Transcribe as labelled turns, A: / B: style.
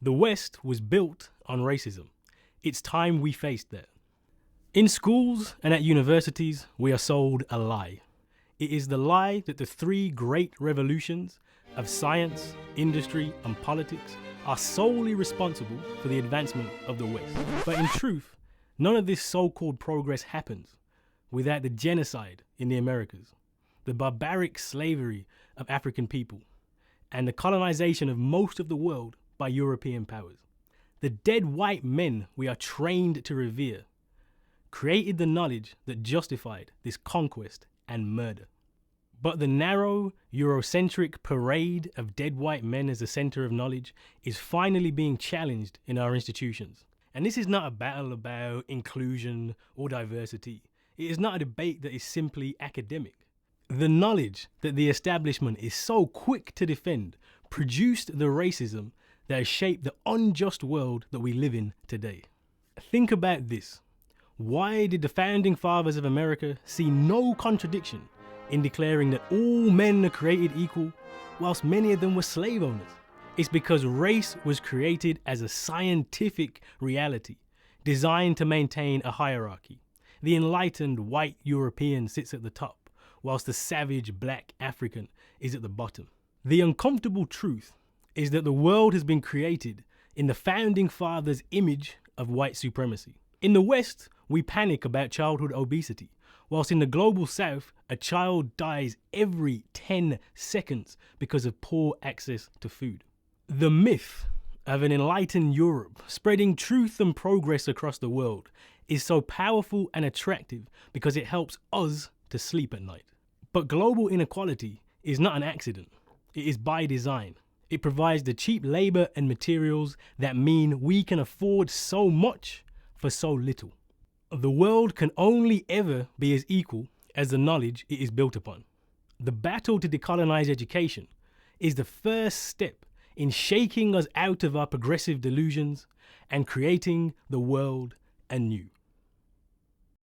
A: The West was built on racism. It's time we faced that. In schools and at universities, we are sold a lie. It is the lie that the three great revolutions of science, industry, and politics are solely responsible for the advancement of the West. But in truth, none of this so-called progress happens without the genocide in the Americas, the barbaric slavery of African people, and the colonization of most of the world by European powers. The dead white men we are trained to revere created the knowledge that justified this conquest and murder. But the narrow, Eurocentric parade of dead white men as the center of knowledge is finally being challenged in our institutions. And this is not a battle about inclusion or diversity. It is not a debate that is simply academic. The knowledge that the establishment is so quick to defend produced the racism that has shaped the unjust world that we live in today. Think about this. Why did the founding fathers of America see no contradiction in declaring that all men are created equal, whilst many of them were slave owners? It's because race was created as a scientific reality, designed to maintain a hierarchy. The enlightened white European sits at the top, whilst the savage black African is at the bottom. The uncomfortable truth is that the world has been created in the founding fathers' image of white supremacy. In the West, we panic about childhood obesity, whilst in the global South, a child dies every 10 seconds because of poor access to food. The myth of an enlightened Europe spreading truth and progress across the world is so powerful and attractive because it helps us to sleep at night. But global inequality is not an accident. It is by design. It provides the cheap labor and materials that mean we can afford so much for so little. The world can only ever be as equal as the knowledge it is built upon. The battle to decolonize education is the first step in shaking us out of our progressive delusions and creating the world anew.